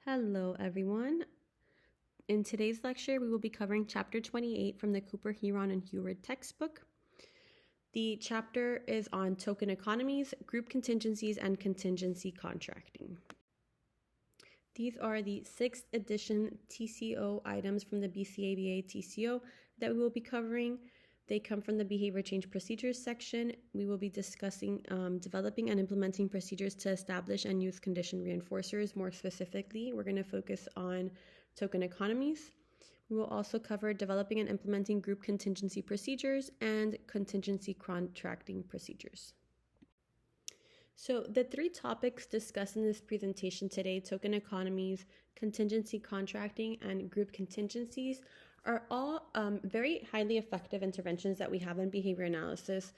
Hello, everyone. In today's lecture, we will be covering Chapter 28 from the Cooper, Huron, and Heward textbook. The chapter is on token economies, group contingencies, and contingency contracting. These are the 6th edition TCO items from the BCABA TCO that we will be covering. They come from the Behavior Change Procedures section. We will be discussing developing and implementing procedures to establish and use condition reinforcers. More specifically, we're going to focus on token economies. We will also cover developing and implementing group contingency procedures and contingency contracting procedures. So the 3 topics discussed in this presentation today, token economies, contingency contracting, and group contingencies, are all very highly effective interventions that we have in behavior analysis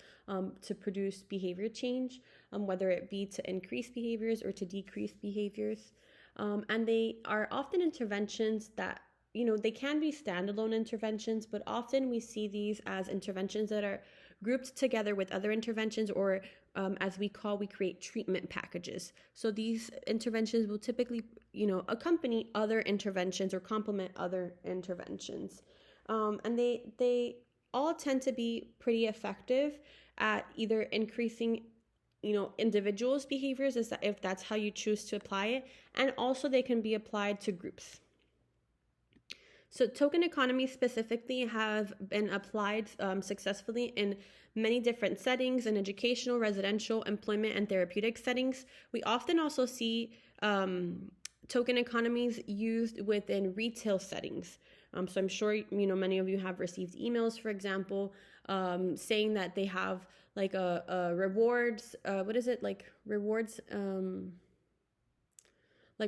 to produce behavior change, whether it be to increase behaviors or to decrease behaviors. And they are often interventions that, they can be standalone interventions, but often we see these as interventions that are grouped together with other interventions, or as we create treatment packages. So these interventions will typically, accompany other interventions or complement other interventions. And they all tend to be pretty effective at either increasing individuals' behaviors, if that's how you choose to apply it, and also they can be applied to groups. So token economies specifically have been applied successfully in many different settings, in educational, residential, employment, and therapeutic settings. We often also see token economies used within retail settings. So I'm sure many of you have received emails, for example, saying that they have like a rewards.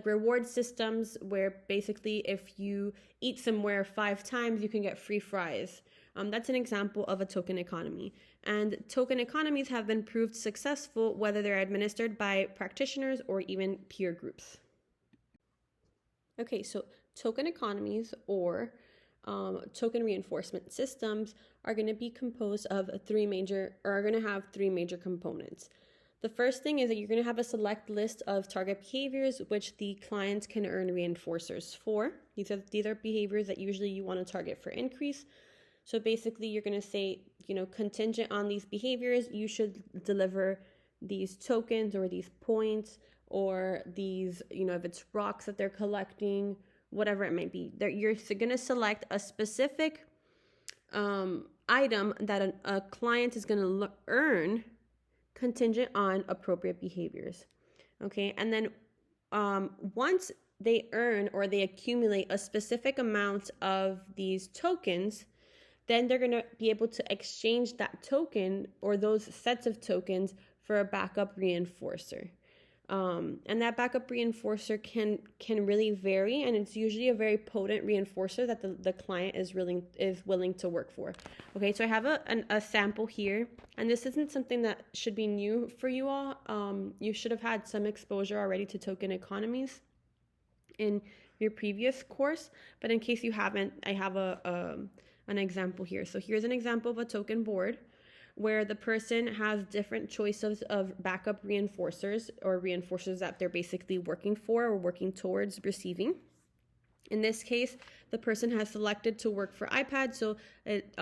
Reward systems where basically if you eat somewhere 5 times, you can get free fries. That's an example of a token economy. And token economies have been proved successful whether they're administered by practitioners or even peer groups. Okay, so token economies or token reinforcement systems are going to be composed of have 3 major components. The first thing is that you're going to have a select list of target behaviors which the clients can earn reinforcers for. These are behaviors that usually you want to target for increase. So basically you're going to say, contingent on these behaviors, you should deliver these tokens or these points or these, if it's rocks that they're collecting, whatever it might be. You're going to select a specific item that a client is going to earn contingent on appropriate behaviors. Okay, and then once they earn or they accumulate a specific amount of these tokens, then they're going to be able to exchange that token or those sets of tokens for a backup reinforcer. And that backup reinforcer can really vary, and it's usually a very potent reinforcer that the client is willing to work for. Okay, so I have a sample here, and this isn't something that should be new for you all. You should have had some exposure already to token economies in your previous course, but in case you haven't, I have an example here. So here's an example of a token board where the person has different choices of backup reinforcers or reinforcers that they're basically working for or working towards receiving. In this case, the person has selected to work for iPad, so it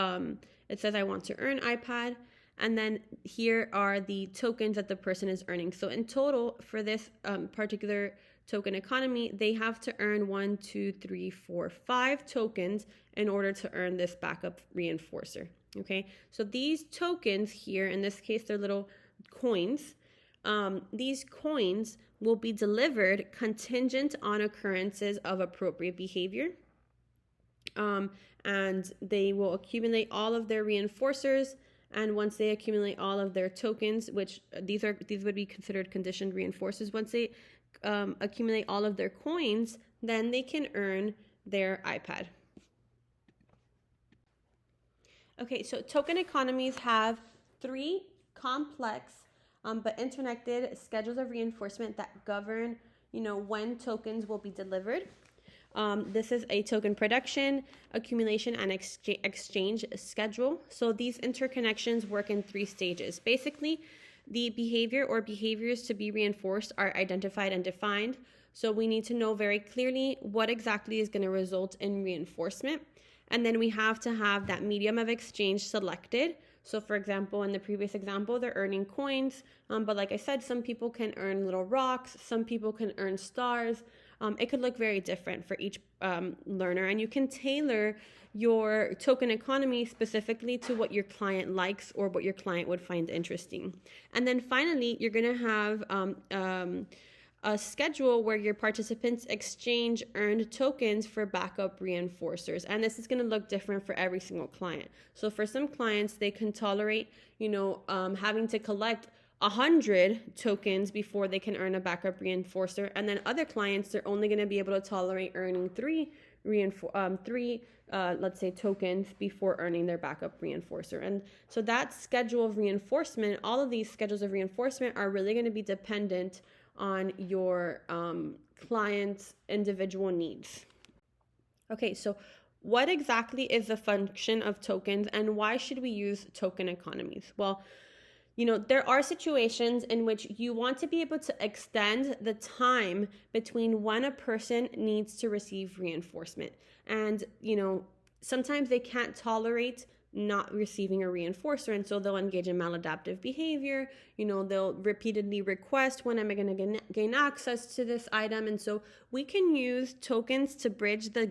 says I want to earn iPad, and then here are the tokens that the person is earning. So in total, for this particular token economy, they have to earn 5 tokens in order to earn this backup reinforcer. Okay, so these tokens here, in this case, they're little coins. These coins will be delivered contingent on occurrences of appropriate behavior. And they will accumulate all of their reinforcers. And once they accumulate all of their tokens, which these would be considered conditioned reinforcers, once they accumulate all of their coins, then they can earn their iPad. Okay, so token economies have 3 complex but interconnected schedules of reinforcement that govern, when tokens will be delivered. This is a token production, accumulation, and exchange schedule. So these interconnections work in 3 stages. Basically, the behavior or behaviors to be reinforced are identified and defined. So we need to know very clearly what exactly is going to result in reinforcement. And then we have to have that medium of exchange selected. So for example, in the previous example, they're earning coins. But like I said, some people can earn little rocks. Some people can earn stars. It could look very different for each learner. And you can tailor your token economy specifically to what your client likes or what your client would find interesting. And then finally, you're going to have a schedule where your participants exchange earned tokens for backup reinforcers. And this is going to look different for every single client. So for some clients, they can tolerate, having to collect 100 tokens before they can earn a backup reinforcer. And then other clients, they're only going to be able to tolerate earning three let's say tokens before earning their backup reinforcer. And so that schedule of reinforcement, all of these schedules of reinforcement are really going to be dependent on your client's individual needs. Okay, so what exactly is the function of tokens and why should we use token economies? Well, there are situations in which you want to be able to extend the time between when a person needs to receive reinforcement. And, sometimes they can't tolerate not receiving a reinforcer, and so they'll engage in maladaptive behavior. They'll repeatedly request, when am I going to gain access to this item? And so we can use tokens to bridge the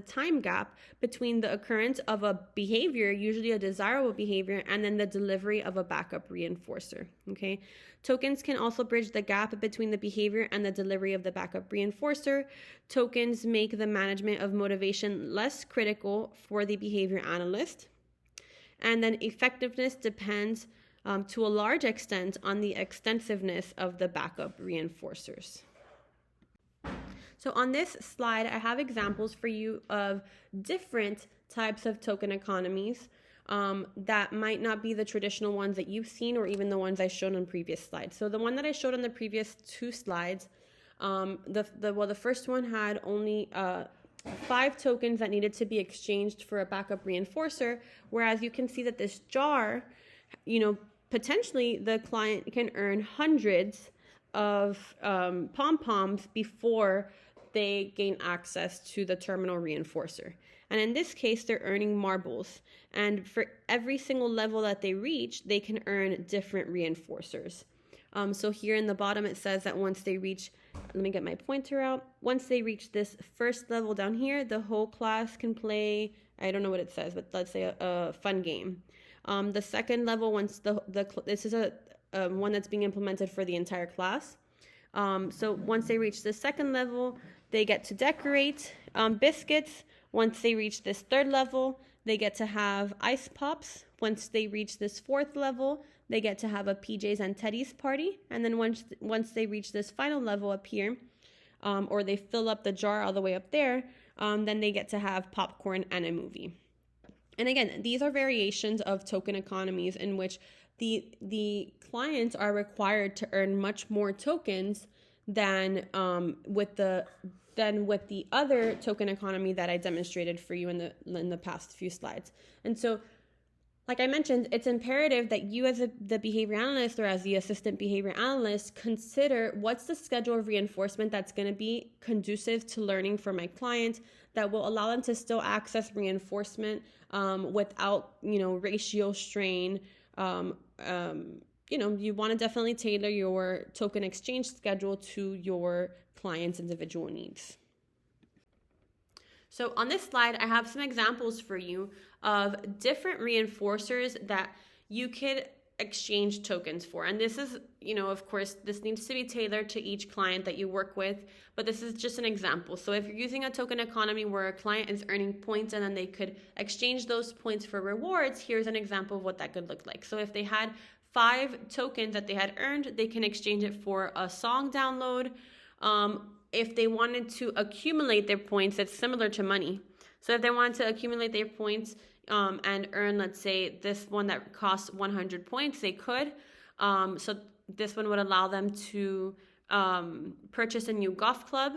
time gap between the occurrence of a behavior, usually a desirable behavior, and then the delivery of a backup reinforcer. Okay, tokens can also bridge the gap between the behavior and the delivery of the backup reinforcer. Tokens make the management of motivation less critical for the behavior analyst. And then effectiveness depends to a large extent on the extensiveness of the backup reinforcers. So on this slide, I have examples for you of different types of token economies that might not be the traditional ones that you've seen or even the ones I showed on previous slides. So the one that I showed on the previous two slides, the first one had only 5 tokens that needed to be exchanged for a backup reinforcer, whereas you can see that this jar, potentially the client can earn hundreds of pom-poms before they gain access to the terminal reinforcer. And in this case, they're earning marbles. And for every single level that they reach, they can earn different reinforcers. So here in the bottom, it says that once they reach, let me get my pointer out. Once they reach this first level down here, the whole class can play, I don't know what it says, but let's say a fun game. The second level, once this is a one that's being implemented for the entire class. So once they reach the second level, they get to decorate biscuits. Once they reach this third level, they get to have ice pops. Once they reach this fourth level, they get to have a PJs and Teddy's party. And then once they reach this final level up here, or they fill up the jar all the way up there, then they get to have popcorn and a movie. And again, these are variations of token economies in which the clients are required to earn much more tokens than with the other token economy that I demonstrated for you in the past few slides. And so, like I mentioned, it's imperative that you as the behavior analyst or as the assistant behavior analyst consider what's the schedule of reinforcement that's going to be conducive to learning for my client, that will allow them to still access reinforcement without, ratio strain. You want to definitely tailor your token exchange schedule to your client's individual needs. So on this slide, I have some examples for you of different reinforcers that you could exchange tokens for. And this is, of course, this needs to be tailored to each client that you work with, but this is just an example. So if you're using a token economy where a client is earning points and then they could exchange those points for rewards, here's an example of what that could look like. So if they had 5 tokens that they had earned, they can exchange it for a song download. If they wanted to accumulate their points, it's similar to money. So if they wanted to accumulate their points and earn, let's say, this one that costs 100 points, they could. So this one would allow them to purchase a new golf club.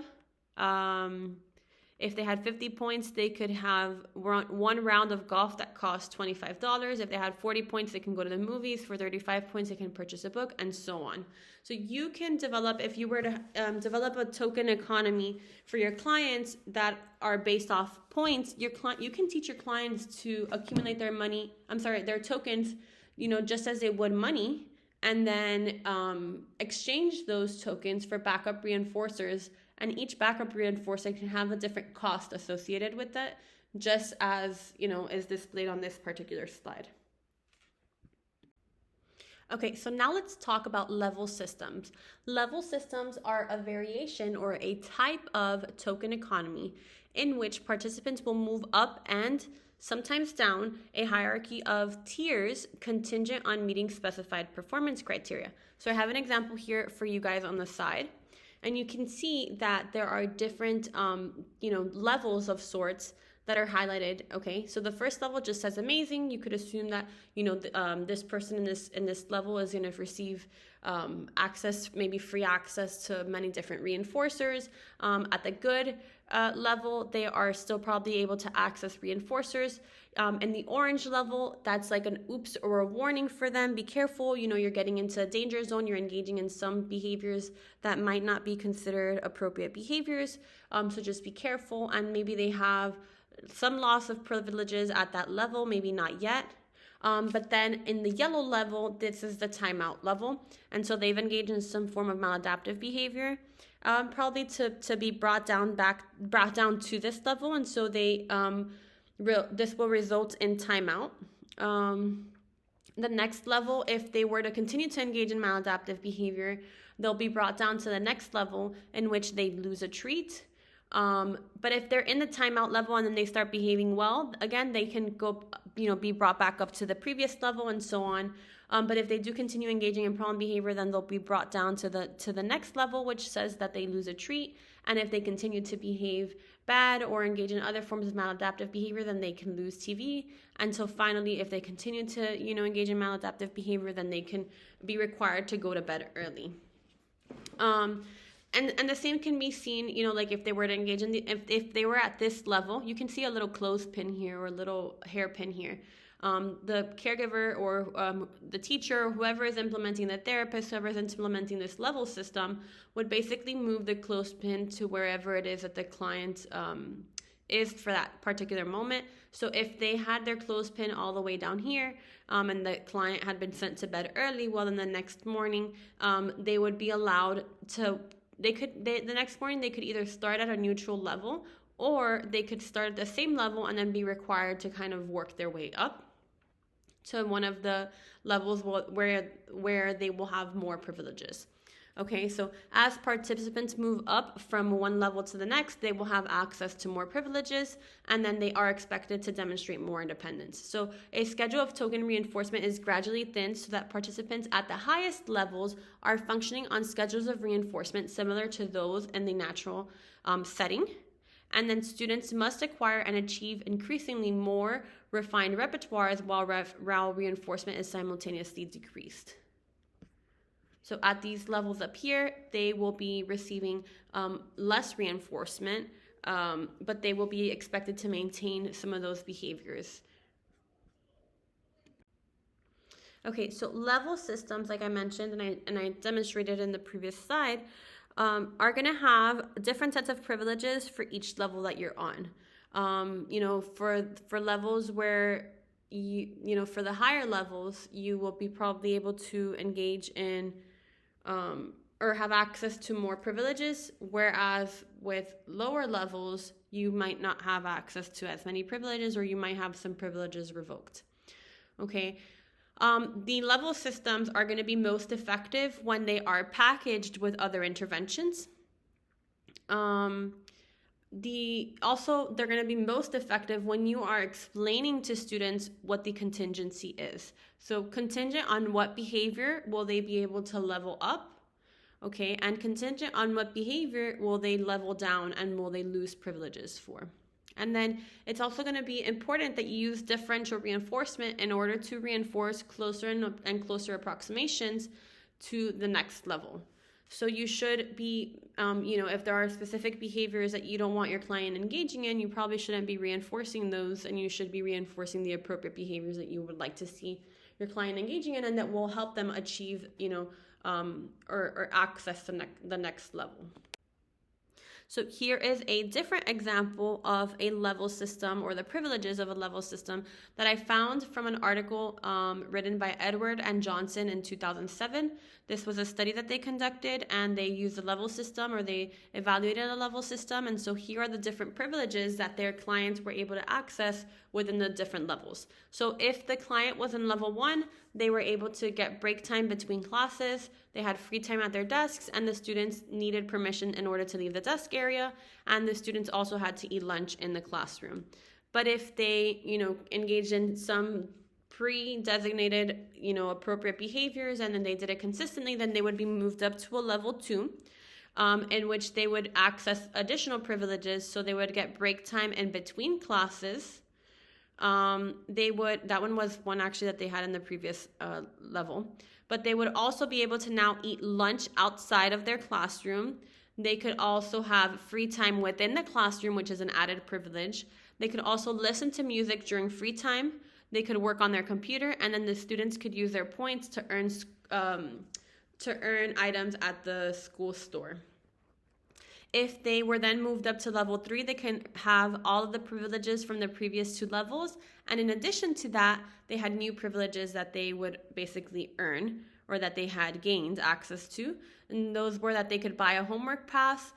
If they had 50 points, they could have one round of golf that costs $25. If they had 40 points, they can go to the movies. For 35 points, they can purchase a book, and so on. So you can develop, if you were to develop a token economy for your clients that are based off points, you can teach your clients to accumulate their tokens, just as they would money, and then exchange those tokens for backup reinforcers. And each backup reinforcer can have a different cost associated with it, just as, is displayed on this particular slide. Okay, so now let's talk about level systems. Level systems are a variation or a type of token economy in which participants will move up and sometimes down a hierarchy of tiers contingent on meeting specified performance criteria. So I have an example here for you guys on the side. And you can see that there are different, levels of sorts that are highlighted. Okay, so the first level just says amazing. You could assume that, this person in this level is going to receive access, maybe free access to many different reinforcers. At the good level, they are still probably able to access reinforcers. In the orange level, that's like an oops or a warning for them. Be careful, you're getting into a danger zone. You're engaging in some behaviors that might not be considered appropriate behaviors. So just be careful. And maybe they have some loss of privileges at that level, maybe not yet. But then in the yellow level, this is the timeout level. And so they've engaged in some form of maladaptive behavior, probably to be brought down to this level. And so they this will result in timeout. The next level, if they were to continue to engage in maladaptive behavior, they'll be brought down to the next level in which they lose a treat. But if they're in the timeout level and then they start behaving well, again, they can go, be brought back up to the previous level and so on. But if they do continue engaging in problem behavior, then they'll be brought down to the next level, which says that they lose a treat. And if they continue to behave bad or engage in other forms of maladaptive behavior, then they can lose TV. Until finally, if they continue to, engage in maladaptive behavior, then they can be required to go to bed early. And the same can be seen, like if they were to engage in if they were at this level, you can see a little clothespin here or a little hairpin here. The caregiver or the teacher or whoever is implementing the therapist, whoever is implementing this level system would basically move the clothespin to wherever it is that the client is for that particular moment. So if they had their clothespin all the way down here and the client had been sent to bed early, well, then the next morning they would be allowed to, the next morning they could either start at a neutral level or they could start at the same level and then be required to kind of work their way up to one of the levels where they will have more privileges. Okay, so as participants move up from one level to the next, they will have access to more privileges, and then they are expected to demonstrate more independence. So a schedule of token reinforcement is gradually thinned so that participants at the highest levels are functioning on schedules of reinforcement similar to those in the natural setting. And then students must acquire and achieve increasingly more refined repertoires while reinforcement is simultaneously decreased. So at these levels up here, they will be receiving less reinforcement, but they will be expected to maintain some of those behaviors. Okay, so level systems, like I mentioned, and I demonstrated in the previous slide, are going to have different sets of privileges for each level that you're on. For levels where for the higher levels, you will be probably able to engage in or have access to more privileges, whereas with lower levels, you might not have access to as many privileges, or you might have some privileges revoked. Okay. The level systems are going to be most effective when they are packaged with other interventions. They're going to be most effective when you are explaining to students what the contingency is. So contingent on what behavior will they be able to level up, okay, and contingent on what behavior will they level down and will they lose privileges for. And then it's also going to be important that you use differential reinforcement in order to reinforce closer and closer approximations to the next level. So you should be, if there are specific behaviors that you don't want your client engaging in, you probably shouldn't be reinforcing those, and you should be reinforcing the appropriate behaviors that you would like to see your client engaging in, and that will help them achieve, or access the next level. So here is a different example of a level system, or the privileges of a level system, that I found from an article written by Edward and Johnson in 2007. This was a study that they conducted, and they used a level system, or they evaluated a level system. And so here are the different privileges that their clients were able to access within the different levels. So if the client was in level 1, they were able to get break time between classes, they had free time at their desks, and the students needed permission in order to leave the desk area, and the students also had to eat lunch in the classroom. But if they, engaged in some pre-designated, appropriate behaviors, and then they did it consistently, then they would be moved up to a level 2, in which they would access additional privileges. So they would get break time in between classes. That one was one actually that they had in the previous level, but they would also be able to now eat lunch outside of their classroom. They could also have free time within the classroom, which is an added privilege. They could also listen to music during free time. They could work on their computer, and then the students could use their points to earn items at the school store. If they were then moved up to level 3, they can have all of the privileges from the previous 2 levels. And in addition to that, they had new privileges that they would basically earn, or that they had gained access to. And those were that they could buy a homework pass,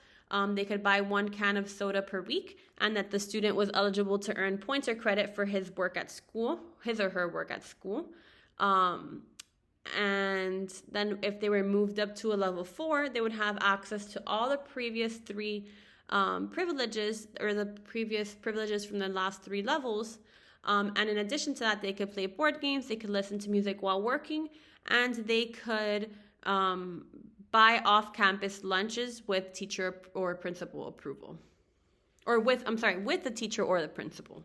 they could buy 1 can of soda per week, and that the student was eligible to earn points or credit for his or her work at school. And then if they were moved up to a level 4, they would have access to all the previous 3 privileges, or the previous privileges from the last 3 levels. And in addition to that, they could play board games, they could listen to music while working, and they could buy off-campus lunches with teacher or principal approval. Or with the teacher or the principal.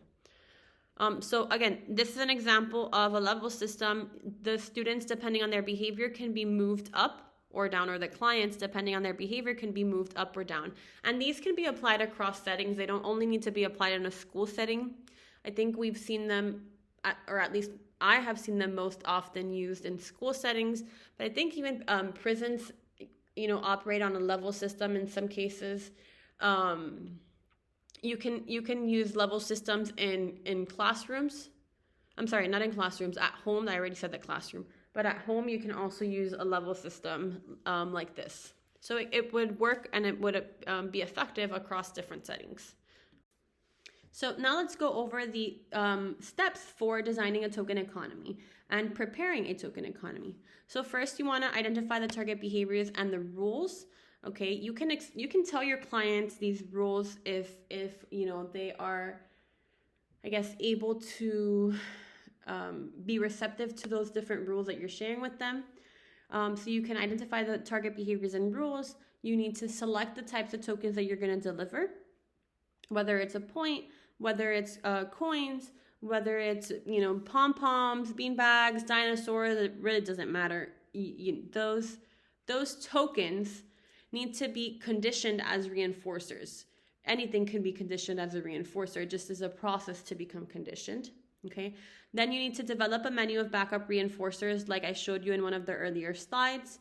So again, this is an example of a level system. The students, depending on their behavior, can be moved up or down, or the clients, depending on their behavior, can be moved up or down. And these can be applied across settings. They don't only need to be applied in a school setting. I think we've seen them, or at least I have seen them most often used in school settings. But I think even prisons, operate on a level system in some cases. You can use level systems in classrooms. I'm sorry, not in classrooms, at home. I already said the classroom. But at home, you can also use a level system like this. So it would work, and it would be effective across different settings. So now let's go over the steps for designing a token economy and preparing a token economy. So first, you want to identify the target behaviors and the rules. Okay, you can tell your clients these rules if they are, I guess, able to be receptive to those different rules that you're sharing with them. So you can identify the target behaviors and rules. You need to select the types of tokens that you're going to deliver, whether it's a point, whether it's coins, whether it's pom-poms, beanbags, dinosaurs. It really doesn't matter. Those tokens need to be conditioned as reinforcers. Anything can be conditioned as a reinforcer, just as a process to become conditioned. Okay. Then you need to develop a menu of backup reinforcers, like I showed you in one of the earlier slides.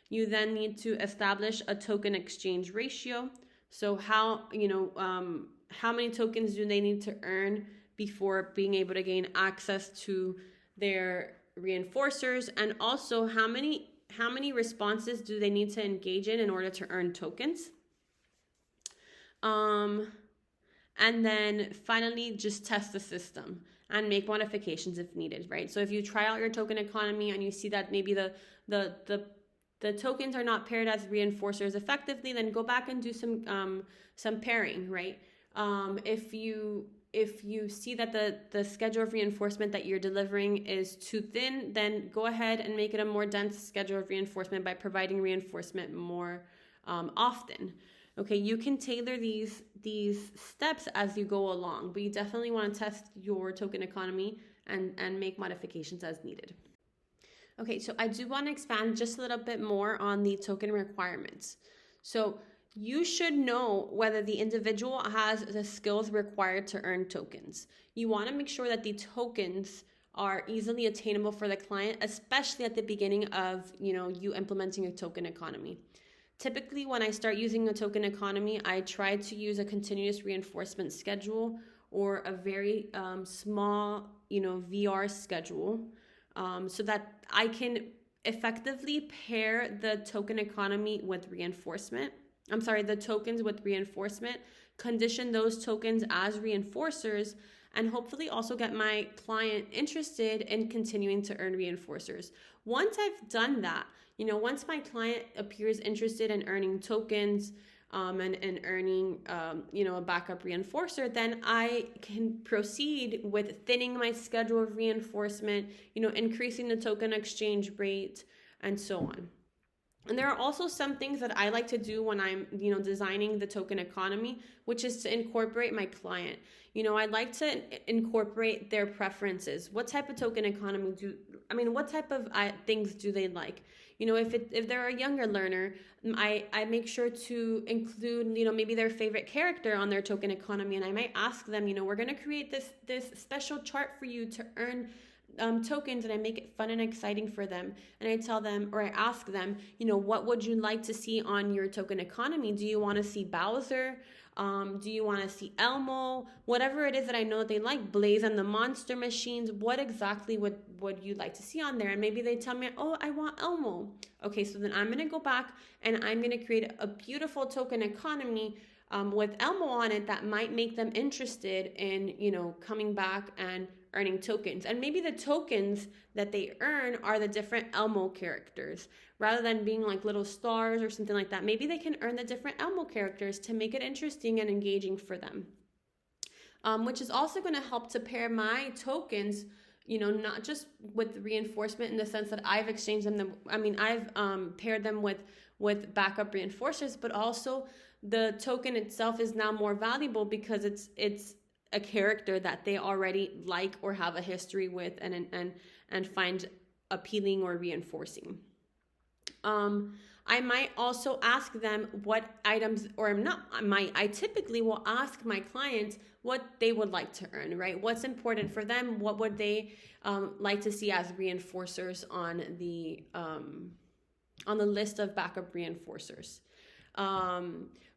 You then need to establish a token exchange ratio. So how many tokens do they need to earn before being able to gain access to their reinforcers, and also how many responses do they need to engage in order to earn tokens? And then finally, just test the system and make modifications if needed, right? So if you try out your token economy and you see that maybe the tokens are not paired as reinforcers effectively, then go back and do some pairing, right? If you see that the schedule of reinforcement that you're delivering is too thin, then go ahead and make it a more dense schedule of reinforcement by providing reinforcement more often. Okay, you can tailor these steps as you go along, but you definitely want to test your token economy and make modifications as needed. Okay, so I do want to expand just a little bit more on the token requirements. So you should know whether the individual has the skills required to earn tokens. You want to make sure that the tokens are easily attainable for the client, especially at the beginning of, you implementing a token economy. Typically, when I start using a token economy, I try to use a continuous reinforcement schedule or a very small, VR schedule, so that I can effectively pair the token economy with reinforcement. The tokens with reinforcement, condition those tokens as reinforcers, and hopefully also get my client interested in continuing to earn reinforcers. Once I've done that, once my client appears interested in earning tokens, and earning, a backup reinforcer, then I can proceed with thinning my schedule of reinforcement, increasing the token exchange rate, and so on. And there are also some things that I like to do when I'm, designing the token economy, which is to incorporate my client. I'd like to incorporate their preferences. What type of token economy what type of things do they like? If they're a younger learner, I make sure to include, maybe their favorite character on their token economy. And I might ask them, we're going to create this special chart for you to earn tokens, and I make it fun and exciting for them. And I tell them, or I ask them, what would you like to see on your token economy? Do you want to see Bowser? Do you want to see Elmo? Whatever it is that I know that they like, Blaze and the Monster Machines, what exactly would you like to see on there? And maybe they tell me, oh, I want Elmo. Okay, so then I'm going to go back and I'm going to create a beautiful token economy with Elmo on it that might make them interested in, coming back and earning tokens. And maybe the tokens that they earn are the different Elmo characters. Rather than being like little stars or something like that, maybe they can earn the different Elmo characters to make it interesting and engaging for them. Which is also going to help to pair my tokens, not just with reinforcement in the sense that I've exchanged them. I've paired them with backup reinforcers, but also the token itself is now more valuable because it's a character that they already like or have a history with and find appealing or reinforcing. I might also ask them what items, I typically will ask my clients what they would like to earn, right? What's important for them? What would they like to see as reinforcers on the list of backup reinforcers?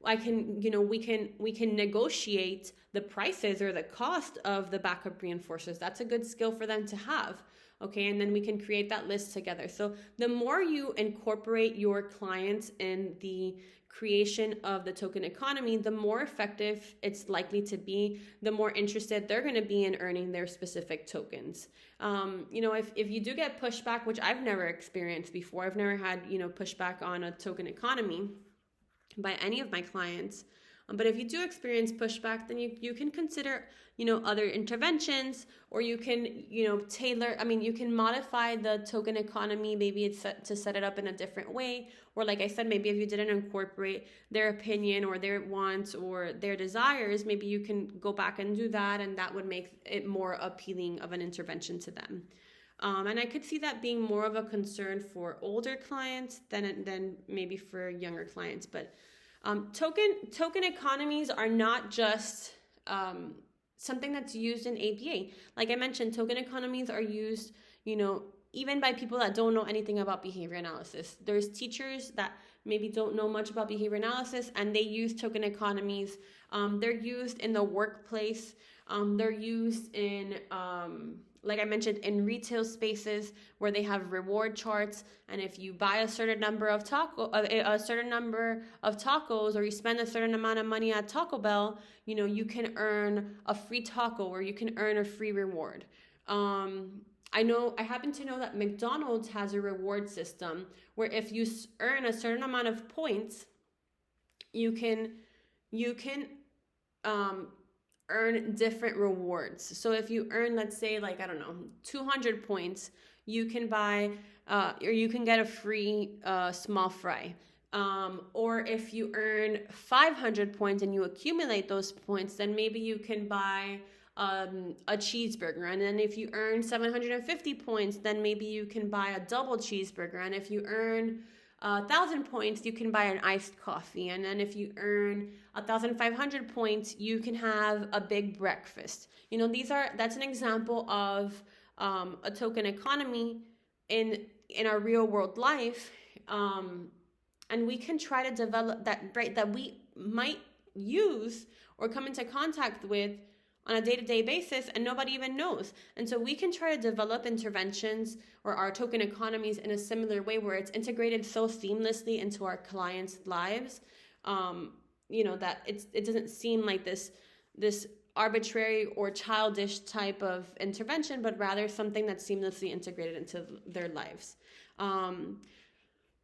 We can negotiate the prices or the cost of the backup reinforcers. That's a good skill for them to have. Okay, and then we can create that list together. So the more you incorporate your clients in the creation of the token economy, the more effective it's likely to be, the more interested they're going to be in earning their specific tokens. If you do get pushback, which I've never experienced before, I've never had, pushback on a token economy by any of my clients. But if you do experience pushback, then you can consider, other interventions, or you can, tailor, you can modify the token economy. Maybe it's to set it up in a different way. Or like I said, maybe if you didn't incorporate their opinion or their wants or their desires, maybe you can go back and do that. And that would make it more appealing of an intervention to them. And I could see that being more of a concern for older clients than maybe for younger clients. But token economies are not just something that's used in ABA. Like I mentioned, token economies are used, even by people that don't know anything about behavior analysis. There's teachers that maybe don't know much about behavior analysis, and they use token economies. They're used in the workplace. They're used in like I mentioned, in retail spaces where they have reward charts, and if you buy a certain number of tacos, or you spend a certain amount of money at Taco Bell, you can earn a free taco or you can earn a free reward. I happen to know that McDonald's has a reward system where if you earn a certain amount of points, you can earn different rewards. So if you earn, let's say, 200 points, you can buy or you can get a free small fry. Or if you earn 500 points and you accumulate those points, then maybe you can buy a cheeseburger. And then if you earn 750 points, then maybe you can buy a double cheeseburger. And if you earn 1,000 points, you can buy an iced coffee. And then if you earn 1,500 points, you can have a big breakfast. That's an example of a token economy in our real world life. And we can try to develop that, right, that we might use or come into contact with on a day-to-day basis, and nobody even knows. And so we can try to develop interventions or our token economies in a similar way where it's integrated so seamlessly into our clients' lives, that it doesn't seem like this arbitrary or childish type of intervention, but rather something that's seamlessly integrated into their lives.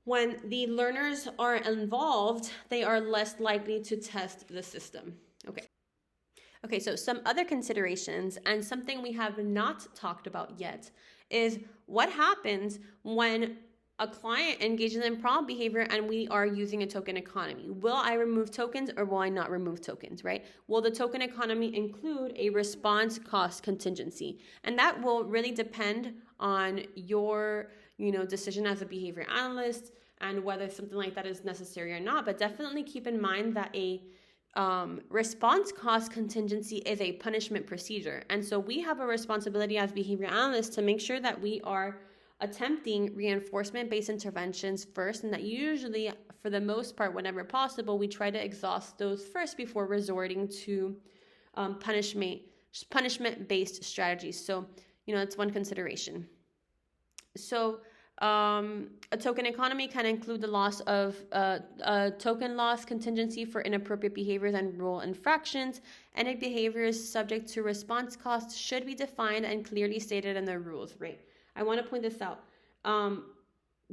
When the learners are involved, they are less likely to test the system. Okay, so some other considerations, and something we have not talked about yet, is what happens when a client engages in problem behavior and we are using a token economy. Will I remove tokens or will I not remove tokens, right? Will the token economy include a response cost contingency? And that will really depend on your decision as a behavior analyst and whether something like that is necessary or not. But definitely keep in mind that a response cost contingency is a punishment procedure. And so we have a responsibility as behavior analysts to make sure that we are attempting reinforcement-based interventions first, and that usually, for the most part, whenever possible, we try to exhaust those first before resorting to punishment-based strategies. So, that's one consideration. So, a token economy can include the loss of a token loss contingency for inappropriate behaviors and rule infractions. Any behaviors subject to response costs should be defined and clearly stated in the rules, right? I want to point this out.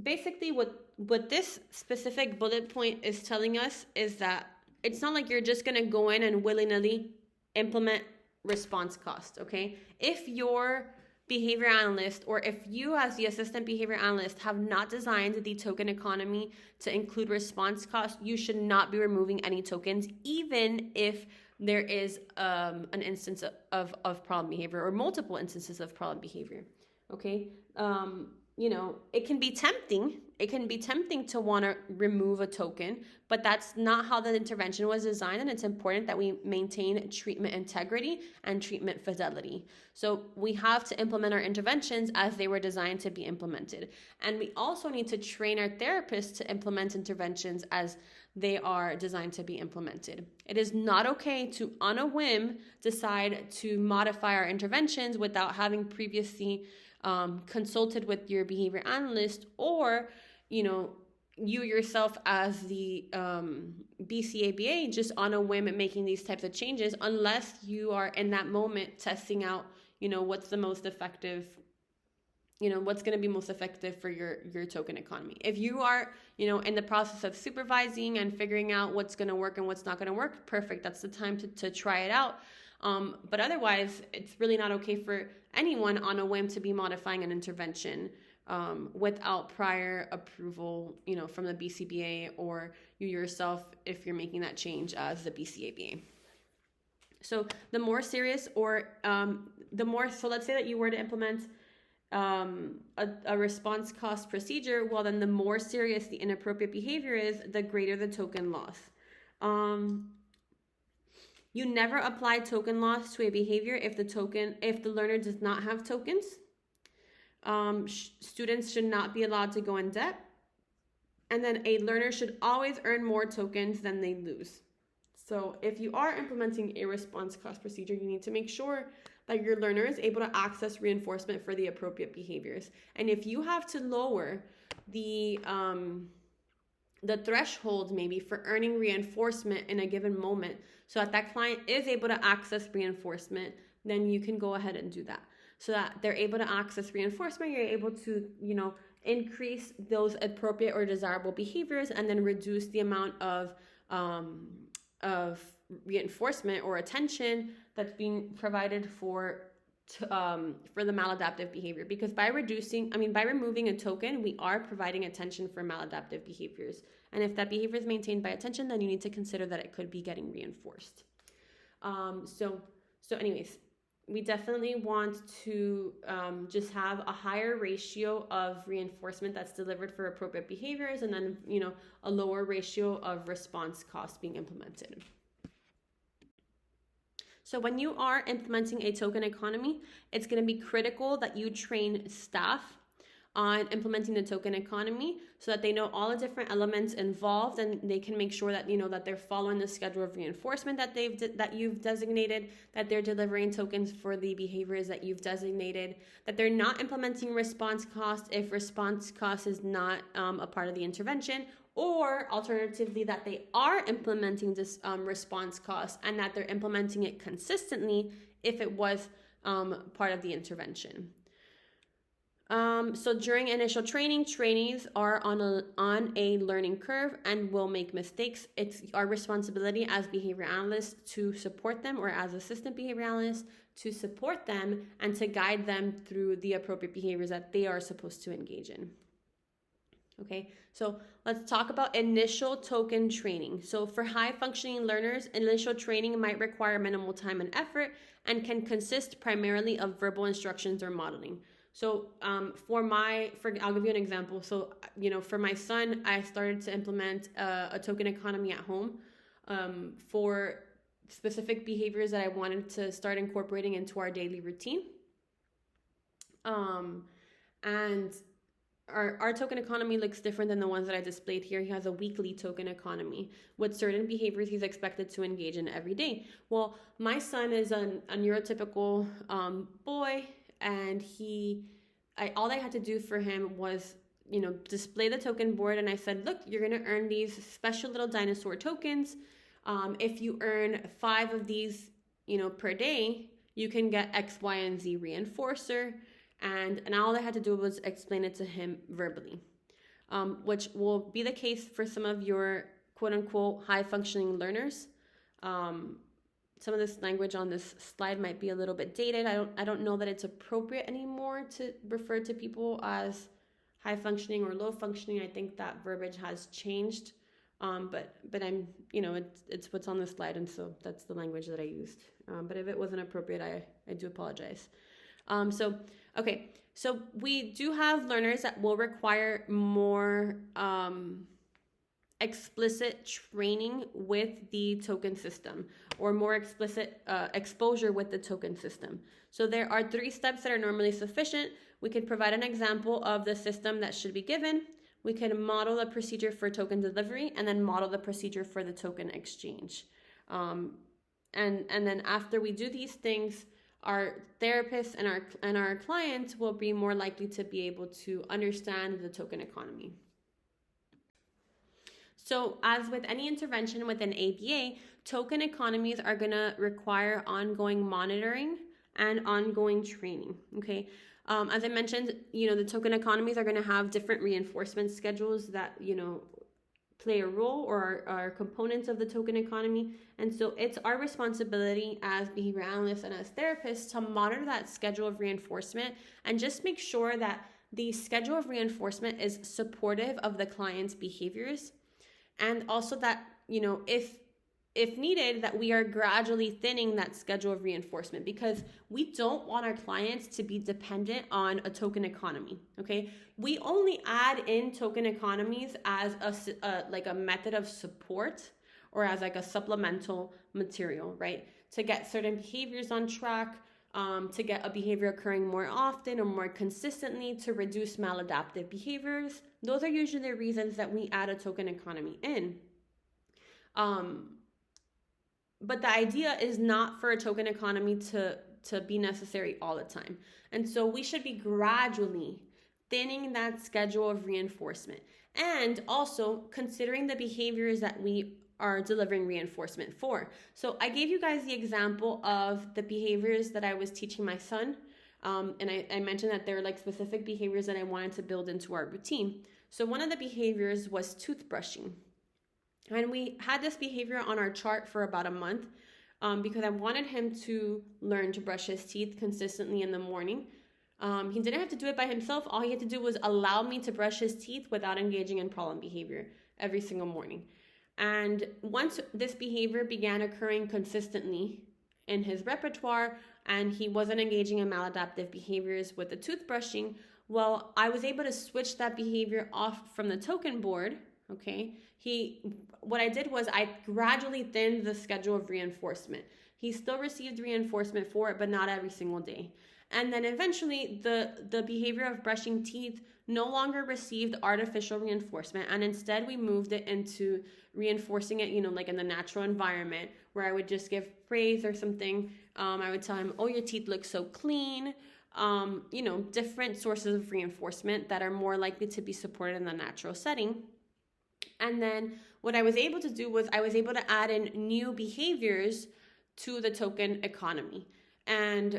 Basically, what this specific bullet point is telling us is that it's not like you're just going to go in and willy-nilly implement response cost, okay? If your behavior analyst, or if you as the assistant behavior analyst have not designed the token economy to include response cost, you should not be removing any tokens, even if there is an instance of problem behavior or multiple instances of problem behavior. Okay, it can be tempting. It can be tempting to want to remove a token, but that's not how the intervention was designed, and it's important that we maintain treatment integrity and treatment fidelity. So we have to implement our interventions as they were designed to be implemented. And we also need to train our therapists to implement interventions as they are designed to be implemented. It is not okay to, on a whim, decide to modify our interventions without having previously consulted with your behavior analyst, or you yourself as the BCABA just on a whim at making these types of changes, unless you are in that moment testing out what's the most effective, what's going to be most effective for your token economy. If you are in the process of supervising and figuring out what's going to work and what's not going to work, perfect, that's the time to try it out. But otherwise, it's really not okay for anyone on a whim to be modifying an intervention without prior approval, from the BCBA, or you yourself if you're making that change as the BCABA. So the more serious, or so let's say that you were to implement a response cost procedure, well, then the more serious the inappropriate behavior is, the greater the token loss. You never apply token loss to a behavior if the learner does not have tokens. Students should not be allowed to go in debt. And then a learner should always earn more tokens than they lose. So if you are implementing a response cost procedure, you need to make sure that your learner is able to access reinforcement for the appropriate behaviors. And if you have to lower the threshold maybe for earning reinforcement in a given moment so that client is able to access reinforcement, then you can go ahead and do that. So that they're able to access reinforcement, you're able to, increase those appropriate or desirable behaviors, and then reduce the amount of reinforcement or attention that's being provided for the maladaptive behavior. Because by removing a token, we are providing attention for maladaptive behaviors. And if that behavior is maintained by attention, then you need to consider that it could be getting reinforced. So anyways, we definitely want to just have a higher ratio of reinforcement that's delivered for appropriate behaviors, and then, a lower ratio of response costs being implemented. So when you are implementing a token economy, it's going to be critical that you train staff on implementing the token economy so that they know all the different elements involved, and they can make sure that that they're following the schedule of reinforcement that you've designated, that they're delivering tokens for the behaviors that you've designated, that they're not implementing response cost if response cost is not a part of the intervention, or alternatively that they are implementing this response cost and that they're implementing it consistently if it was part of the intervention. So during initial training, trainees are on a learning curve and will make mistakes. It's our responsibility as behavior analysts to support them, or as assistant behavior analysts to support them and to guide them through the appropriate behaviors that they are supposed to engage in. Okay, so let's talk about initial token training. So for high functioning learners, initial training might require minimal time and effort and can consist primarily of verbal instructions or modeling. So I'll give you an example. So, for my son, I started to implement a token economy at home for specific behaviors that I wanted to start incorporating into our daily routine. And our token economy looks different than the ones that I displayed here. He has a weekly token economy with certain behaviors he's expected to engage in every day. Well, my son is a neurotypical boy, and all I had to do for him was, display the token board, and I said, look, you're going to earn these special little dinosaur tokens. If you earn 5 of these, per day, you can get X, Y, and Z reinforcer. And all I had to do was explain it to him verbally, which will be the case for some of your quote unquote high functioning learners. Some of this language on this slide might be a little bit dated. I don't know that it's appropriate anymore to refer to people as high functioning or low functioning. I think that verbiage has changed. But I'm, it's what's on the slide, and so that's the language that I used. But if it wasn't appropriate, I do apologize. So we do have learners that will require more explicit training with the token system, or more explicit exposure with the token system. So there are 3 steps that are normally sufficient. We could provide an example of the system that should be given. We can model the procedure for token delivery, and then model the procedure for the token exchange. And then after we do these things, our therapists and our clients will be more likely to be able to understand the token economy. So as with any intervention within ABA, token economies are going to require ongoing monitoring and ongoing training. Okay. As I mentioned, the token economies are going to have different reinforcement schedules that, play a role or are components of the token economy. And so it's our responsibility as behavior analysts and as therapists to monitor that schedule of reinforcement and just make sure that the schedule of reinforcement is supportive of the client's behaviors. And also that, if needed, that we are gradually thinning that schedule of reinforcement, because we don't want our clients to be dependent on a token economy. Okay, we only add in token economies as a method of support, or as like a supplemental material, right? To get certain behaviors on track, to get a behavior occurring more often or more consistently, to reduce maladaptive behaviors. Those are usually the reasons that we add a token economy in. But the idea is not for a token economy to be necessary all the time. And so we should be gradually thinning that schedule of reinforcement, and also considering the behaviors that we are delivering reinforcement for. So I gave you guys the example of the behaviors that I was teaching my son. And I mentioned that there were like specific behaviors that I wanted to build into our routine. So one of the behaviors was toothbrushing. And we had this behavior on our chart for about a month because I wanted him to learn to brush his teeth consistently in the morning. He didn't have to do it by himself. All he had to do was allow me to brush his teeth without engaging in problem behavior every single morning. And once this behavior began occurring consistently in his repertoire and he wasn't engaging in maladaptive behaviors with the toothbrushing, well, I was able to switch that behavior off from the token board. Okay, what I did was I gradually thinned the schedule of reinforcement. He still received reinforcement for it, but not every single day. And then eventually the behavior of brushing teeth no longer received artificial reinforcement, and instead we moved it into reinforcing it, like in the natural environment, where I would just give praise or something. I would tell him, oh, your teeth look so clean. Different sources of reinforcement that are more likely to be supported in the natural setting. And then what I was able to do was I was able to add in new behaviors to the token economy. And,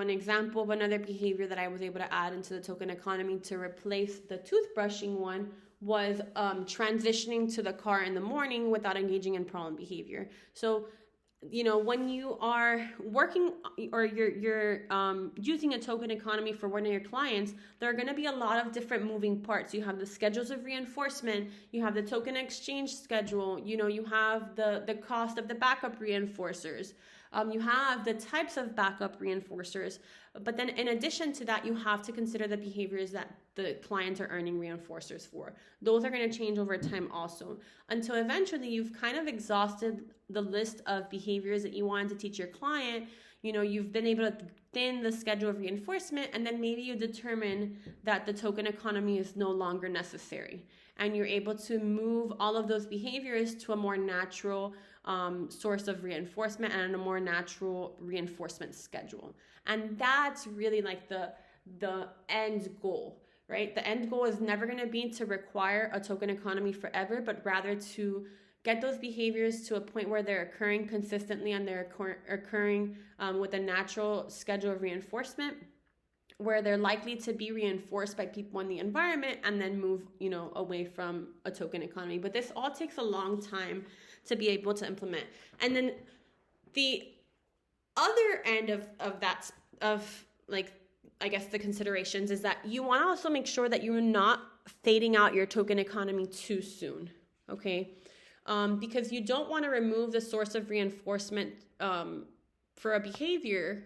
an example of another behavior that I was able to add into the token economy to replace the toothbrushing one was transitioning to the car in the morning without engaging in problem behavior. So, when you are working or you're using a token economy for one of your clients, there are going to be a lot of different moving parts. You have the schedules of reinforcement, you have the token exchange schedule, you have the cost of the backup reinforcers. You have the types of backup reinforcers, but then in addition to that, you have to consider the behaviors that the clients are earning reinforcers for. Those are going to change over time also, until eventually you've kind of exhausted the list of behaviors that you wanted to teach your client. You've been able to thin the schedule of reinforcement, and then maybe you determine that the token economy is no longer necessary, and you're able to move all of those behaviors to a more natural source of reinforcement and a more natural reinforcement schedule. And that's really like the end goal, right? The end goal is never going to be to require a token economy forever, but rather to get those behaviors to a point where they're occurring consistently and they're occurring with a natural schedule of reinforcement, where they're likely to be reinforced by people in the environment and then move, away from a token economy. But this all takes a long time to be able to implement. And then the other end of the considerations is that you want to also make sure that you're not fading out your token economy too soon, okay? Because you don't want to remove the source of reinforcement for a behavior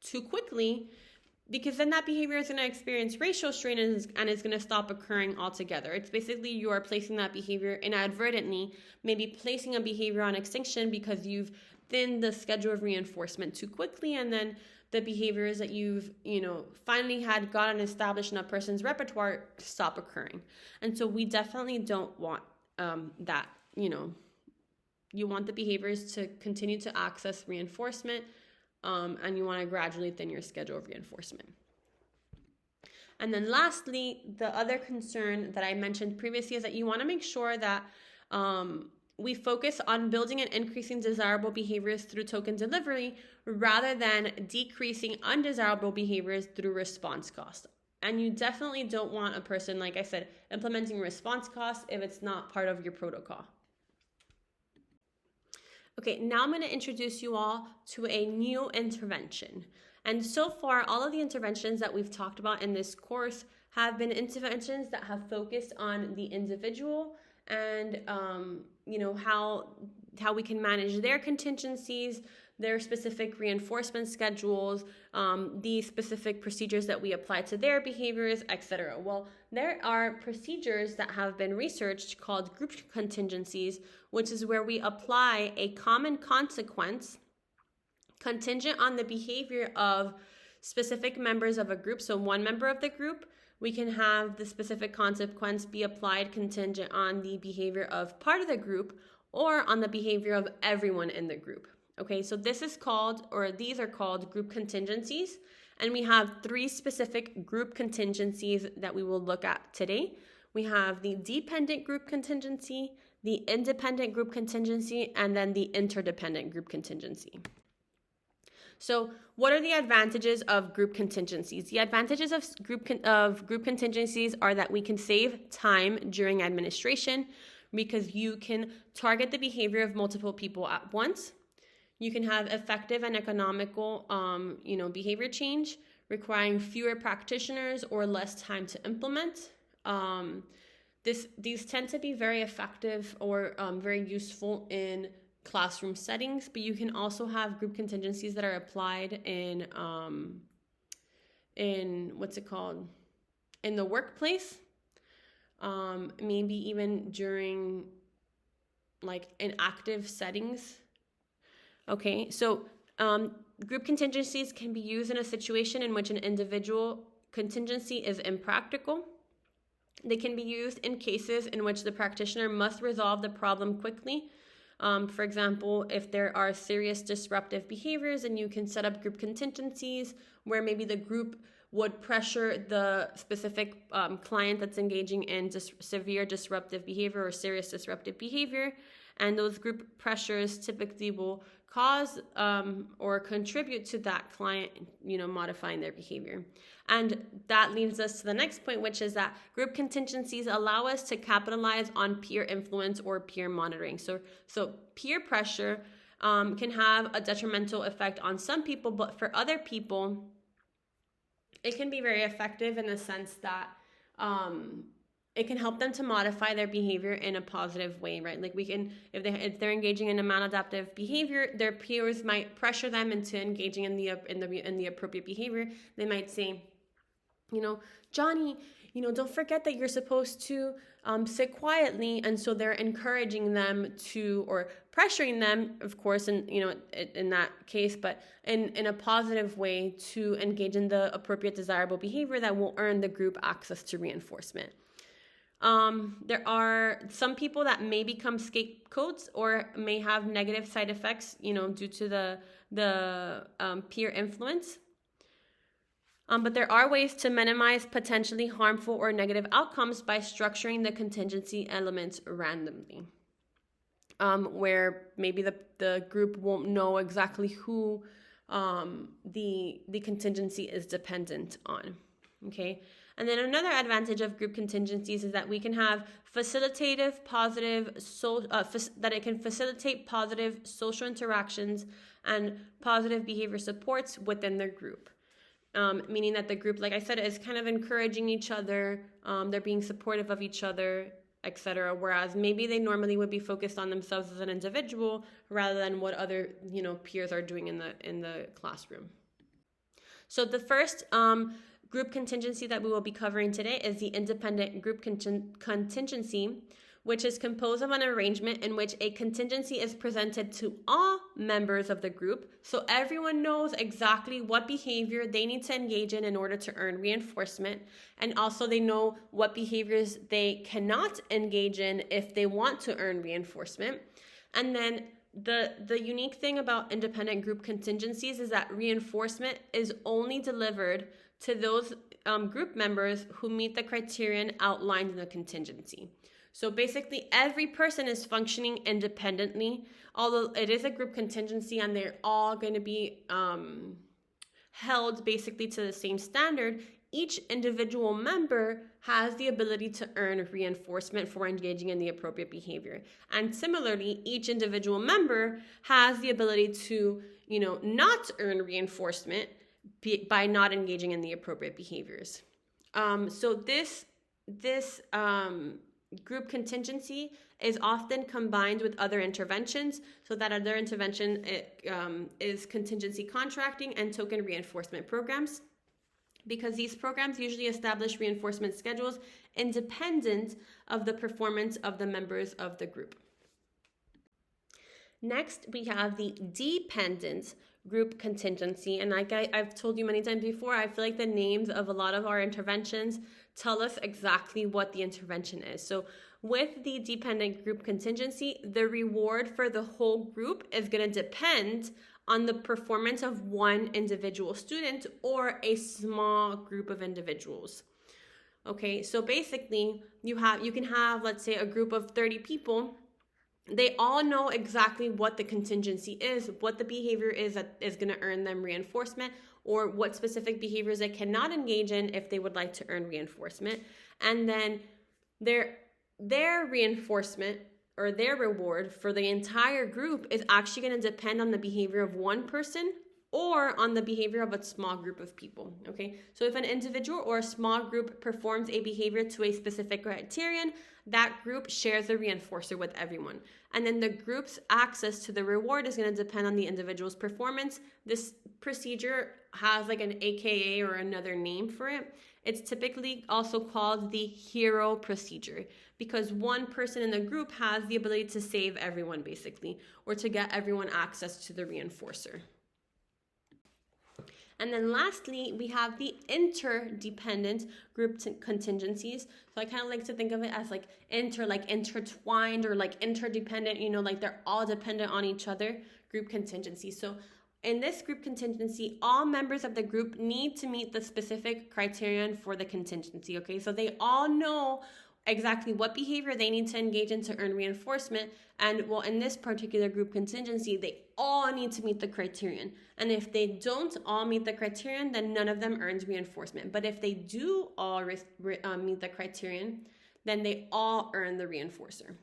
too quickly, because then that behavior is going to experience ratio strain and is going to stop occurring altogether. It's basically you are placing that behavior inadvertently, maybe placing a behavior on extinction because you've thinned the schedule of reinforcement too quickly, and then the behaviors that you've, finally had gotten established in a person's repertoire stop occurring. And so we definitely don't want that, you want the behaviors to continue to access reinforcement, and you want to gradually thin your schedule of reinforcement. And then lastly, the other concern that I mentioned previously is that you want to make sure that we focus on building and increasing desirable behaviors through token delivery rather than decreasing undesirable behaviors through response cost. And you definitely don't want a person, like I said, implementing response cost if it's not part of your protocol. Okay, now I'm going to introduce you all to a new intervention. And so far, all of the interventions that we've talked about in this course have been interventions that have focused on the individual and, how we can manage their contingencies, their specific reinforcement schedules, the specific procedures that we apply to their behaviors, etc. Well, there are procedures that have been researched called group contingencies, which is where we apply a common consequence contingent on the behavior of specific members of a group. So one member of the group, we can have the specific consequence be applied contingent on the behavior of part of the group or on the behavior of everyone in the group. Okay, so these are called group contingencies, and we have 3 specific group contingencies that we will look at today. We have the dependent group contingency, the independent group contingency, and then the interdependent group contingency. So what are the advantages of group contingencies? The advantages of group contingencies are that we can save time during administration because you can target the behavior of multiple people at once. You can have effective and economical, behavior change requiring fewer practitioners or less time to implement. These tend to be very effective or very useful in classroom settings, but you can also have group contingencies that are applied in what's it called? In the workplace. Maybe even during like in active settings. Okay, so group contingencies can be used in a situation in which an individual contingency is impractical. They can be used in cases in which the practitioner must resolve the problem quickly. For example, if there are serious disruptive behaviors, and you can set up group contingencies where maybe the group would pressure the specific client that's engaging in severe disruptive behavior or serious disruptive behavior. And those group pressures typically will cause or contribute to that client, modifying their behavior. And that leads us to the next point, which is that group contingencies allow us to capitalize on peer influence or peer monitoring. So peer pressure can have a detrimental effect on some people, but for other people, it can be very effective in the sense that it can help them to modify their behavior in a positive way, right? Like if they're engaging in a maladaptive behavior, their peers might pressure them into engaging in the appropriate behavior. They might say, Johnny, don't forget that you're supposed to sit quietly, and so they're encouraging them to, or pressuring them, of course, in that case, but in a positive way to engage in the appropriate desirable behavior that will earn the group access to reinforcement. There are some people that may become scapegoats or may have negative side effects, due to the peer influence. But there are ways to minimize potentially harmful or negative outcomes by structuring the contingency elements randomly, where maybe the group won't know exactly who the contingency is dependent on. Okay. And then another advantage of group contingencies is that we can have that it can facilitate positive social interactions and positive behavior supports within their group. Meaning that the group, like I said, is kind of encouraging each other, they're being supportive of each other, etc. Whereas maybe they normally would be focused on themselves as an individual rather than what other, peers are doing in the classroom. So the first group contingency that we will be covering today is the independent group contingency, which is composed of an arrangement in which a contingency is presented to all members of the group, so everyone knows exactly what behavior they need to engage in order to earn reinforcement, and also they know what behaviors they cannot engage in if they want to earn reinforcement. And then the unique thing about independent group contingencies is that reinforcement is only delivered to those group members who meet the criterion outlined in the contingency. So basically, every person is functioning independently, although it is a group contingency and they're all going to be held basically to the same standard. Each individual member has the ability to earn reinforcement for engaging in the appropriate behavior. And similarly, each individual member has the ability to, not earn reinforcement by not engaging in the appropriate behaviors. So this group contingency is often combined with other interventions. So that other intervention is contingency contracting and token reinforcement programs, because these programs usually establish reinforcement schedules independent of the performance of the members of the group. Next, we have the dependent group contingency. And like I've told you many times before, I feel like the names of a lot of our interventions tell us exactly what the intervention is. So with the dependent group contingency, the reward for the whole group is going to depend on the performance of one individual student or a small group of individuals. Okay, so basically you can have, let's say, a group of 30 people. They all know exactly what the contingency is, what the behavior is that is going to earn them reinforcement, or what specific behaviors they cannot engage in if they would like to earn reinforcement. And then their reinforcement or their reward for the entire group is actually going to depend on the behavior of one person or on the behavior of a small group of people, okay? So if an individual or a small group performs a behavior to a specific criterion, that group shares the reinforcer with everyone. And then the group's access to the reward is going to depend on the individual's performance. This procedure has like an AKA or another name for it. It's typically also called the hero procedure because one person in the group has the ability to save everyone basically, or to get everyone access to the reinforcer. And then lastly, we have the interdependent group contingencies. So I kind of like to think of it as like intertwined or like interdependent, like they're all dependent on each other, group contingencies. So in this group contingency, all members of the group need to meet the specific criterion for the contingency, okay? So they all know exactly what behavior they need to engage in to earn reinforcement. And well, in this particular group contingency, they all need to meet the criterion. And if they don't all meet the criterion, then none of them earns reinforcement. But if they do all meet the criterion, then they all earn the reinforcer.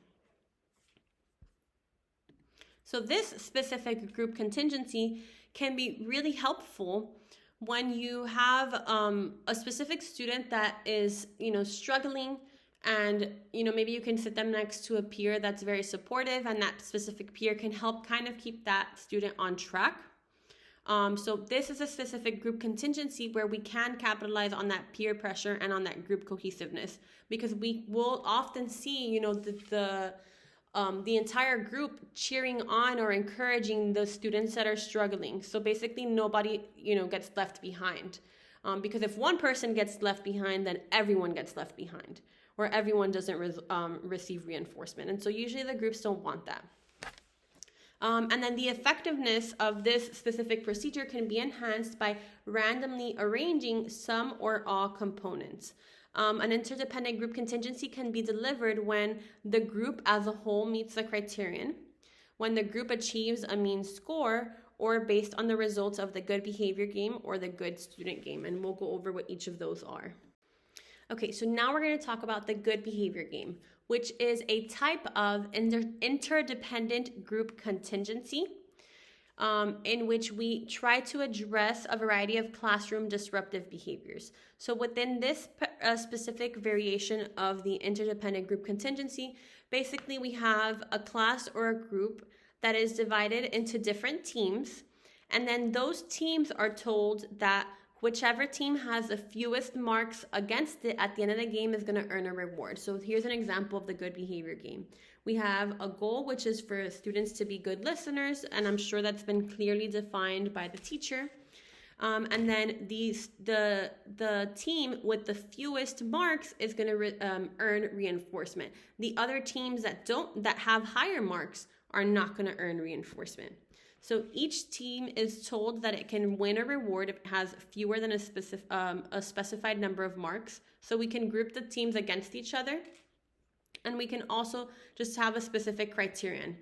So this specific group contingency can be really helpful when you have a specific student that is, struggling, and maybe you can sit them next to a peer that's very supportive, and that specific peer can help kind of keep that student on track. So this is a specific group contingency where we can capitalize on that peer pressure and on that group cohesiveness, because we will often see, the entire group cheering on or encouraging the students that are struggling. So basically nobody, gets left behind. Because if one person gets left behind, then everyone gets left behind, or everyone doesn't receive reinforcement. And so usually the groups don't want that. And then the effectiveness of this specific procedure can be enhanced by randomly arranging some or all components. An interdependent group contingency can be delivered when the group as a whole meets the criterion, when the group achieves a mean score, or based on the results of the good behavior game or the good student game. And we'll go over what each of those are. Okay, so now we're going to talk about the good behavior game, which is a type of interdependent group contingency in which we try to address a variety of classroom disruptive behaviors. So within this specific variation of the interdependent group contingency, basically we have a class or a group that is divided into different teams, and then those teams are told that whichever team has the fewest marks against it at the end of the game is going to earn a reward. So here's an example of the good behavior game. We have a goal, which is for students to be good listeners, and I'm sure that's been clearly defined by the teacher. And then the team with the fewest marks is going to earn reinforcement. The other teams that have higher marks are not going to earn reinforcement. So each team is told that it can win a reward if it has fewer than a specified number of marks. So we can group the teams against each other, and we can also just have a specific criterion.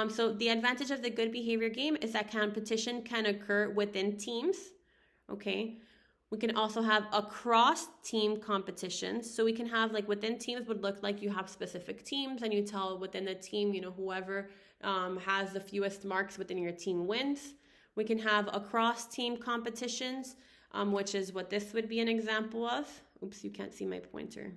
So the advantage of the good behavior game is that competition can occur within teams, okay? We can also have across team competitions. So we can have within teams would look like you have specific teams, and you tell within the team, whoever has the fewest marks within your team wins. We can have across team competitions, which is what this would be an example of. Oops, you can't see my pointer.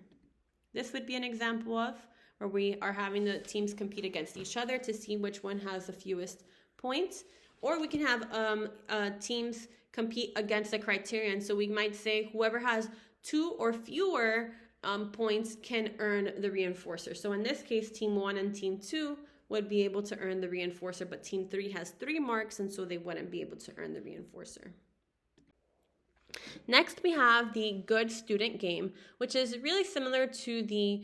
This would be an example of where we are having the teams compete against each other to see which one has the fewest points. Or we can have teams compete against a criterion. So we might say whoever has 2 or fewer points can earn the reinforcer. So in this case, team 1 and team 2 would be able to earn the reinforcer, but team 3 has 3 marks, and so they wouldn't be able to earn the reinforcer. Next, we have the good student game, which is really similar to the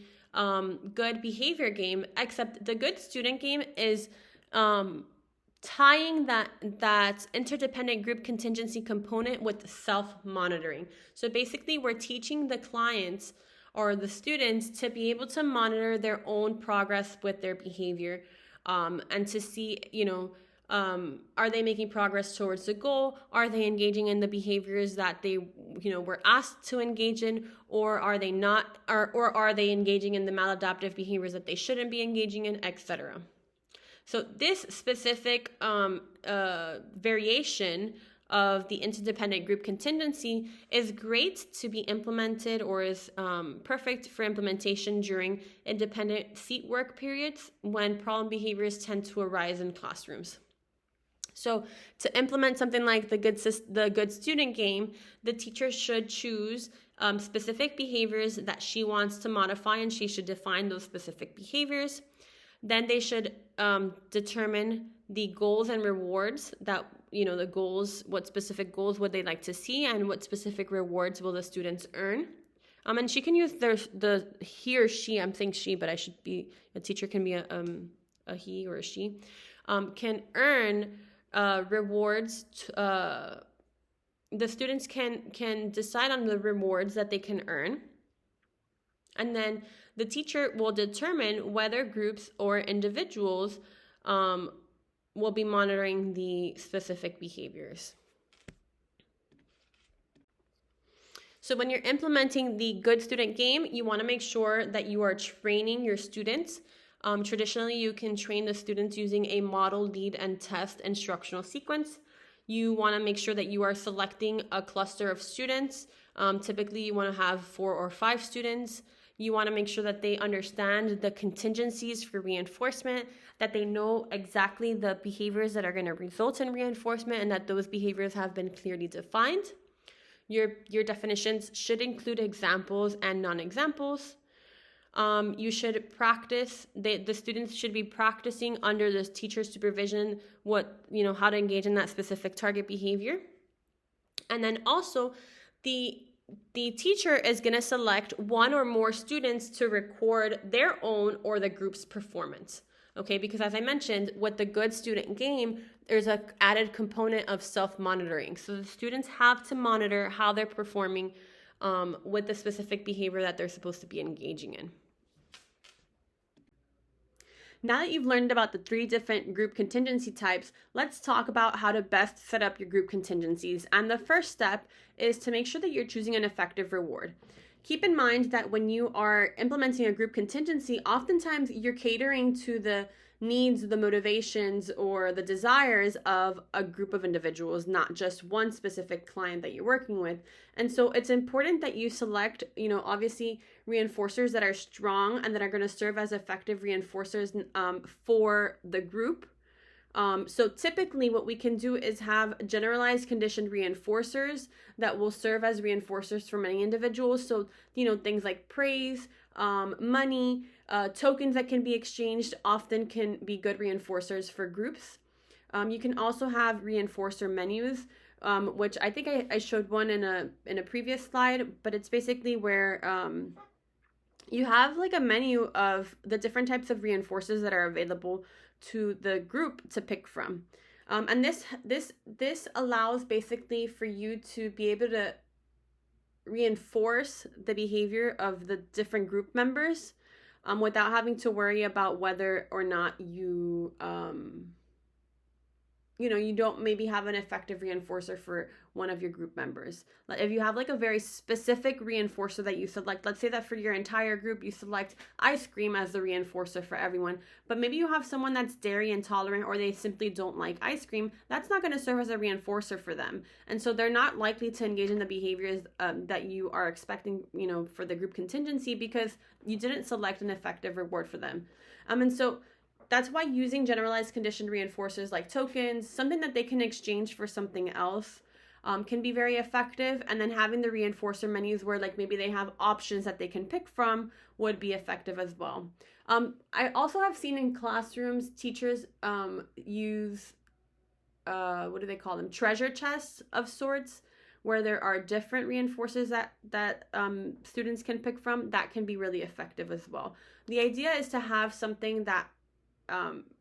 good behavior game, except the good student game is tying that interdependent group contingency component with self-monitoring. So basically, we're teaching the clients or the students to be able to monitor their own progress with their behavior, and to see, are they making progress towards the goal? Are they engaging in the behaviors that they, were asked to engage in, or are they not, or are they engaging in the maladaptive behaviors that they shouldn't be engaging in, etc. So this specific variation of the interdependent group contingency is great to be implemented, or is perfect for implementation during independent seat work periods when problem behaviors tend to arise in classrooms. So to implement something like the good student game, the teacher should choose specific behaviors that she wants to modify, and she should define those specific behaviors. Then they should determine the goals and rewards that, the goals, what specific goals would they like to see, and what specific rewards will the students earn. And she can use the he or she, I'm saying she, but a teacher can be a he or a she, can earn rewards. The students can decide on the rewards that they can earn. And then the teacher will determine whether groups or individuals will be monitoring the specific behaviors. So when you're implementing the good student game, you want to make sure that you are training your students. Traditionally, you can train the students using a model, lead, and test instructional sequence. You want to make sure that you are selecting a cluster of students. Typically, you want to have 4 or 5 students. You want to make sure that they understand the contingencies for reinforcement, that they know exactly the behaviors that are going to result in reinforcement, and that those behaviors have been clearly defined. Your definitions should include examples and non-examples. You should practice, the students should be practicing under the teacher's supervision how to engage in that specific target behavior. And then also the teacher is going to select 1 or more students to record their own or the group's performance. Okay, because as I mentioned, with the good student game, there's an added component of self-monitoring. So the students have to monitor how they're performing with the specific behavior that they're supposed to be engaging in. Now that you've learned about the 3 different group contingency types, let's talk about how to best set up your group contingencies. And the first step is to make sure that you're choosing an effective reward. Keep in mind that when you are implementing a group contingency, oftentimes you're catering to the needs, the motivations, or the desires of a group of individuals, not just one specific client that you're working with. And so it's important that you select, obviously reinforcers that are strong and that are going to serve as effective reinforcers for the group. So typically what we can do is have generalized conditioned reinforcers that will serve as reinforcers for many individuals. So, things like praise, money, tokens that can be exchanged often can be good reinforcers for groups. You can also have reinforcer menus, which I think I showed one in a previous slide, but it's basically where you have like a menu of the different types of reinforcers that are available to the group to pick from. And this allows basically for you to be able to reinforce the behavior of the different group members without having to worry about whether or not you you don't maybe have an effective reinforcer for one of your group members. Like if you have like a very specific reinforcer that you select, let's say that for your entire group you select ice cream as the reinforcer for everyone, but maybe you have someone that's dairy intolerant or they simply don't like ice cream, that's not going to serve as a reinforcer for them. And so they're not likely to engage in the behaviors that you are expecting, for the group contingency, because you didn't select an effective reward for them. And so that's why using generalized conditioned reinforcers like tokens, something that they can exchange for something else, can be very effective. And then having the reinforcer menus where like maybe they have options that they can pick from would be effective as well. I also have seen in classrooms teachers use, what do they call them? Treasure chests of sorts, where there are different reinforcers that students can pick from. That can be really effective as well. The idea is to have something that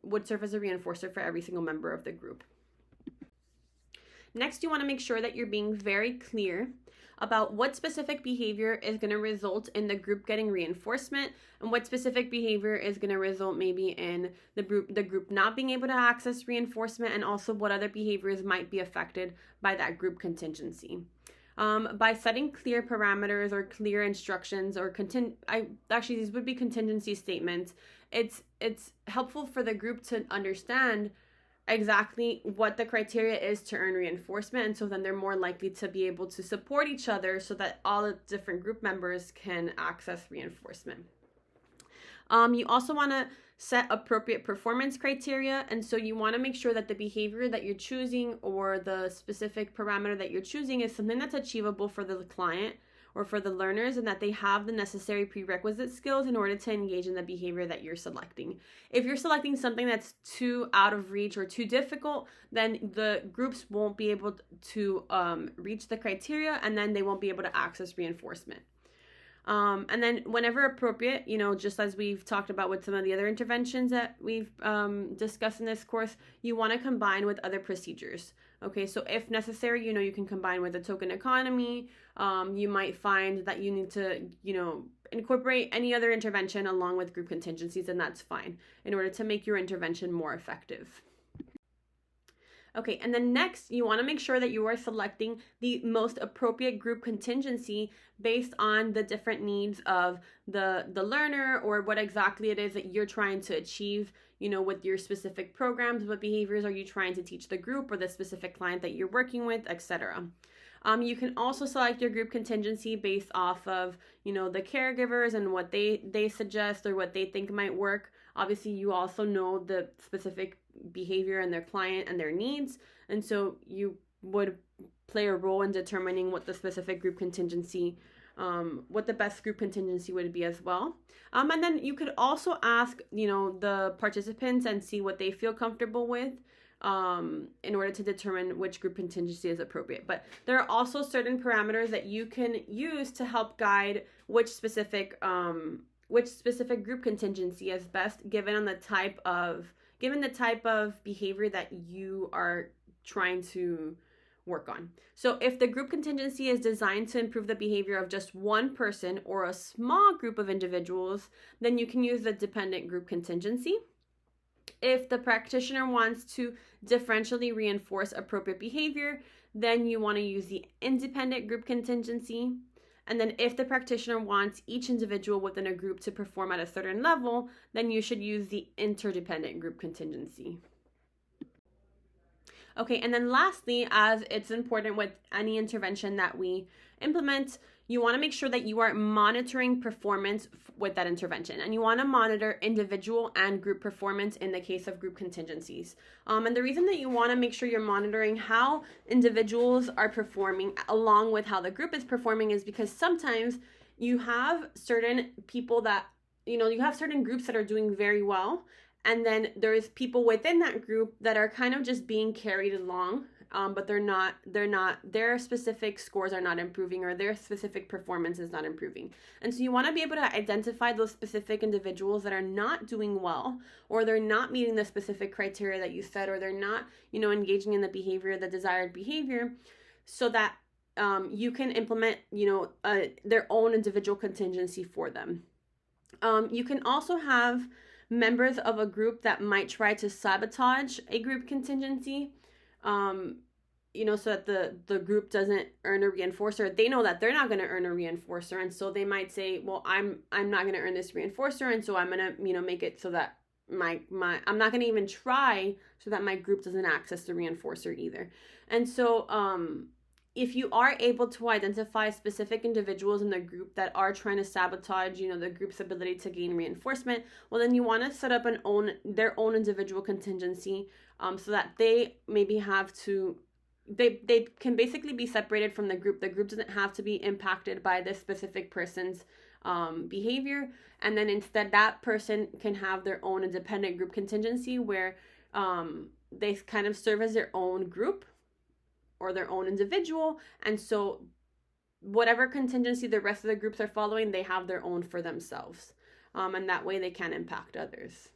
would serve as a reinforcer for every single member of the group. Next, you want to make sure that you're being very clear about what specific behavior is going to result in the group getting reinforcement and what specific behavior is going to result maybe in the group not being able to access reinforcement, and also what other behaviors might be affected by that group contingency. By setting clear parameters or clear instructions or these would be contingency statements, it's helpful for the group to understand exactly what the criteria is to earn reinforcement, and so then they're more likely to be able to support each other so that all the different group members can access reinforcement. You also want to set appropriate performance criteria, and so you want to make sure that the behavior that you're choosing or the specific parameter that you're choosing is something that's achievable for the client or for the learners, and that they have the necessary prerequisite skills in order to engage in the behavior that you're selecting. If you're selecting something that's too out of reach or too difficult, then the groups won't be able to reach the criteria, and then they won't be able to access reinforcement. And then whenever appropriate, just as we've talked about with some of the other interventions that we've discussed in this course, you want to combine with other procedures. Okay, so if necessary, you can combine with a token economy. You might find that you need to, incorporate any other intervention along with group contingencies, and that's fine in order to make your intervention more effective. Okay, and then next, you want to make sure that you are selecting the most appropriate group contingency based on the different needs of the learner, or what exactly it is that you're trying to achieve, with your specific programs. What behaviors are you trying to teach the group or the specific client that you're working with, etc. You can also select your group contingency based off of, the caregivers and what they suggest or what they think might work. Obviously, you also know the specific behavior and their client and their needs, and so you would play a role in determining what the specific group contingency, what the best group contingency would be as well. And then you could also ask, the participants and see what they feel comfortable with, in order to determine which group contingency is appropriate. But there are also certain parameters that you can use to help guide which specific group contingency is best given the type of behavior that you are trying to work on. So if the group contingency is designed to improve the behavior of just one person or a small group of individuals, then you can use the dependent group contingency. If the practitioner wants to differentially reinforce appropriate behavior, then you want to use the independent group contingency. And then if the practitioner wants each individual within a group to perform at a certain level, then you should use the interdependent group contingency. Okay, and then lastly, as it's important with any intervention that we implement, you want to make sure that you are monitoring performance with that intervention, and you want to monitor individual and group performance in the case of group contingencies. And the reason that you want to make sure you're monitoring how individuals are performing along with how the group is performing is because sometimes you have certain people that, you have certain groups that are doing very well, and then there's people within that group that are kind of just being carried along, but their specific scores are not improving, or their specific performance is not improving. And so you want to be able to identify those specific individuals that are not doing well, or they're not meeting the specific criteria that you set, or they're not, engaging in the desired behavior, so that you can implement, their own individual contingency for them. You can also have members of a group that might try to sabotage a group contingency, so that the group doesn't earn a reinforcer. They know that they're not going to earn a reinforcer, and so they might say, well, I'm not going to earn this reinforcer, and so I'm going to, make it so that I'm not going to even try so that my group doesn't access the reinforcer either. And so if you are able to identify specific individuals in the group that are trying to sabotage, the group's ability to gain reinforcement, well, then you want to set up their own individual contingency, so that they maybe they can basically be separated from the group. The group doesn't have to be impacted by this specific person's behavior, and then instead that person can have their own independent group contingency where they kind of serve as their own group or their own individual, and so whatever contingency the rest of the groups are following, they have their own for themselves, and that way they can impact others.